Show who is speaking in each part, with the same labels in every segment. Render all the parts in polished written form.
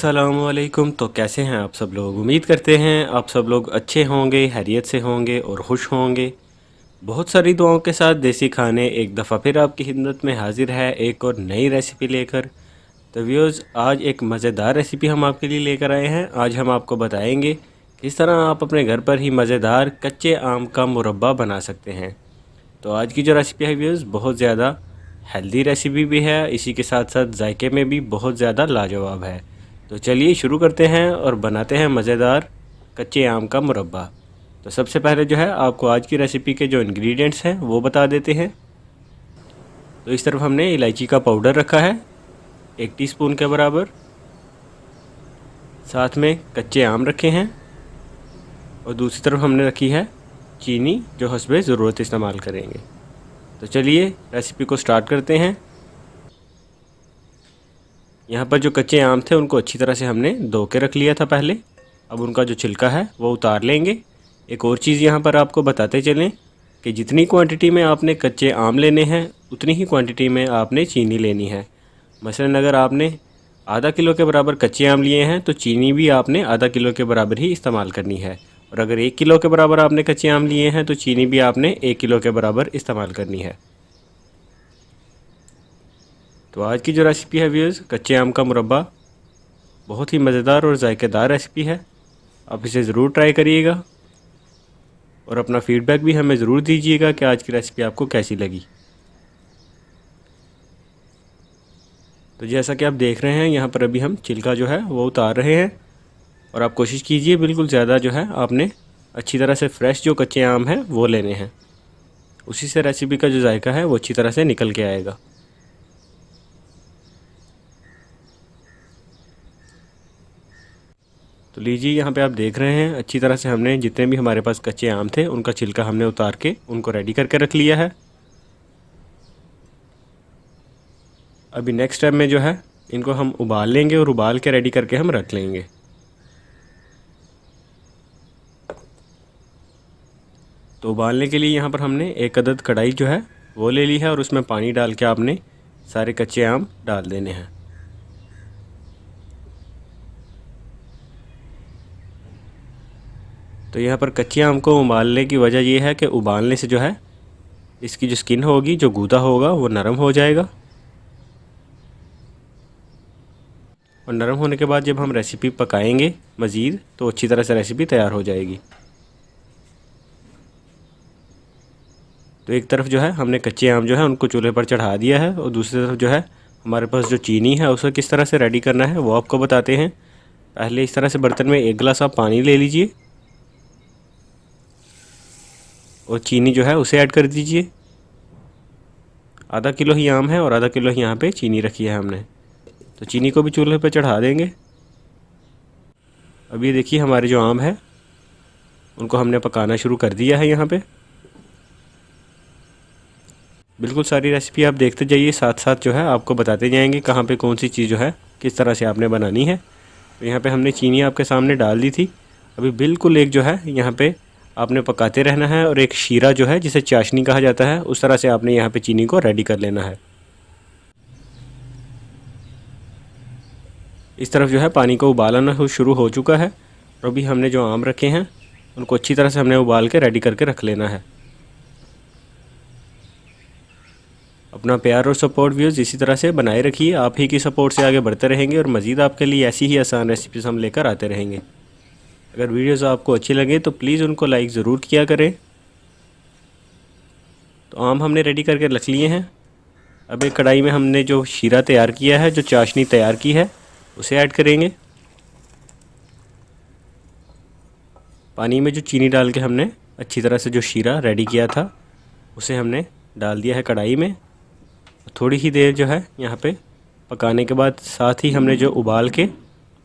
Speaker 1: अस्सलामुअलैकुम। तो कैसे हैं आप सब लोग? उम्मीद करते हैं आप सब लोग अच्छे होंगे, खैरियत से होंगे और खुश होंगे। बहुत सारी दुआओं के साथ देसी खाने एक दफ़ा फिर आपकी खिदमत में हाजिर है एक और नई रेसिपी लेकर। तो व्यूअर्स, आज एक मज़ेदार रेसिपी हम आपके लिए लेकर आए हैं। आज हम आपको बताएंगे किस तरह आप अपने घर पर ही मज़ेदार कच्चे आम का मुरब्बा बना सकते हैं। तो आज की जो रेसिपी है व्यूअर्स, बहुत ज़्यादा हेल्दी रेसिपी भी है, इसी के साथ साथ जायके में भी बहुत ज़्यादा लाजवाब है। तो चलिए शुरू करते हैं और बनाते हैं मज़ेदार कच्चे आम का मुरब्बा। तो सबसे पहले जो है आपको आज की रेसिपी के जो इंग्रेडिएंट्स हैं वो बता देते हैं। तो इस तरफ हमने इलायची का पाउडर रखा है 1 टीस्पून के बराबर। साथ में कच्चे आम रखे हैं और दूसरी तरफ हमने रखी है चीनी, जो हस्बे ज़रूरत इस्तेमाल करेंगे। तो चलिए रेसिपी को स्टार्ट करते हैं। यहाँ पर जो कच्चे आम थे उनको अच्छी तरह से हमने धो के रख लिया था पहले। अब उनका जो छिलका है वो उतार लेंगे। एक और चीज़ यहाँ पर आपको बताते चलें कि जितनी क्वांटिटी में आपने कच्चे आम लेने हैं उतनी ही क्वांटिटी में आपने चीनी लेनी है। मसलन अगर आपने आधा किलो के बराबर कच्चे आम लिए हैं तो चीनी भी आपने आधा किलो के बराबर ही इस्तेमाल करनी है, और अगर 1 किलो के बराबर आपने कच्चे आम लिए हैं तो चीनी भी आपने 1 किलो के बराबर इस्तेमाल करनी है। तो आज की जो रेसिपी है व्यूअर्स, कच्चे आम का मुरब्बा, बहुत ही मज़ेदार और जायकेदार रेसिपी है। आप इसे ज़रूर ट्राई करिएगा और अपना फ़ीडबैक भी हमें ज़रूर दीजिएगा कि आज की रेसिपी आपको कैसी लगी। तो जैसा कि आप देख रहे हैं यहाँ पर अभी हम छिलका जो है वो उतार रहे हैं, और आप कोशिश कीजिए बिल्कुल ज़्यादा जो है आपने अच्छी तरह से फ्रेश जो कच्चे आम हैं वो लेने हैं। उसी से रेसिपी का जो जायका है वो अच्छी तरह से निकल के आएगा। तो लीजिए यहाँ पे आप देख रहे हैं अच्छी तरह से हमने जितने भी हमारे पास कच्चे आम थे उनका छिलका हमने उतार के उनको रेडी करके रख लिया है। अभी नेक्स्ट स्टेप में जो है इनको हम उबाल लेंगे और उबाल के रेडी करके हम रख लेंगे। तो उबालने के लिए यहाँ पर हमने एक अदद कढ़ाई जो है वो ले ली है और उसमें पानी डाल के आपने सारे कच्चे आम डाल देने हैं। तो यहाँ पर कच्चे आम को उबालने की वजह यह है कि उबालने से जो है इसकी जो स्किन होगी, जो गूदा होगा, वो नरम हो जाएगा, और नरम होने के बाद जब हम रेसिपी पकाएंगे मज़ीद तो अच्छी तरह से रेसिपी तैयार हो जाएगी। तो एक तरफ जो है हमने कच्चे आम जो है उनको चूल्हे पर चढ़ा दिया है, और दूसरी तरफ जो है हमारे पास जो चीनी है उसे किस तरह से रेडी करना है वो आपको बताते हैं। पहले इस तरह से बर्तन में 1 गिलास आप पानी ले लीजिए और चीनी जो है उसे ऐड कर दीजिए। आधा किलो ही आम है और आधा किलो ही यहाँ पे चीनी रखी है हमने, तो चीनी को भी चूल्हे पर चढ़ा देंगे। अब ये देखिए हमारे जो आम है उनको हमने पकाना शुरू कर दिया है। यहाँ पे बिल्कुल सारी रेसिपी आप देखते जाइए, साथ साथ जो है आपको बताते जाएंगे कहाँ पे कौन सी चीज़ जो है किस तरह से आपने बनानी है। तो यहाँ पे हमने चीनी आपके सामने डाल दी थी। अभी बिल्कुल एक जो है यहाँ पे आपने पकाते रहना है, और एक शीरा जो है जिसे चाशनी कहा जाता है उस तरह से आपने यहाँ पे चीनी को रेडी कर लेना है। इस तरफ जो है पानी को उबाल आना शुरू हो चुका है, और अभी हमने जो आम रखे हैं उनको अच्छी तरह से हमने उबाल के रेडी करके रख लेना है। अपना प्यार और सपोर्ट व्यूअर्स इसी तरह से बनाए रखिए। आप ही की सपोर्ट से आगे बढ़ते रहेंगे और मज़ीद आपके लिए ऐसी ही आसान रेसिपीज़ हम लेकर आते रहेंगे। अगर वीडियोज़ आपको अच्छी लगे तो प्लीज़ उनको लाइक ज़रूर किया करें। तो आम हमने रेडी करके रख लिए हैं। अब एक कढ़ाई में हमने जो शीरा तैयार किया है, जो चाशनी तैयार की है, उसे ऐड करेंगे। पानी में जो चीनी डाल के हमने अच्छी तरह से जो शीरा रेडी किया था उसे हमने डाल दिया है कढ़ाई में। थोड़ी ही देर जो है यहाँ पे पकाने के बाद साथ ही हमने जो उबाल के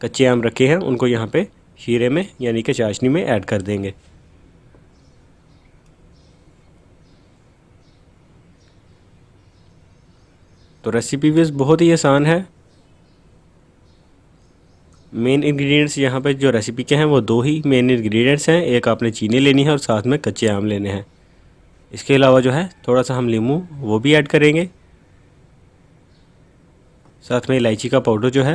Speaker 1: कच्चे आम रखे हैं उनको यहाँ पे शीरे में यानी कि चाशनी में ऐड कर देंगे। तो रेसिपी भी बहुत ही आसान है। मेन इंग्रेडिएंट्स यहाँ पे जो रेसिपी के हैं वो 2 ही मेन इंग्रेडिएंट्स हैं। एक आपने चीनी लेनी है और साथ में कच्चे आम लेने हैं। इसके अलावा जो है थोड़ा सा हम नींबू वो भी ऐड करेंगे। साथ में इलायची का पाउडर जो है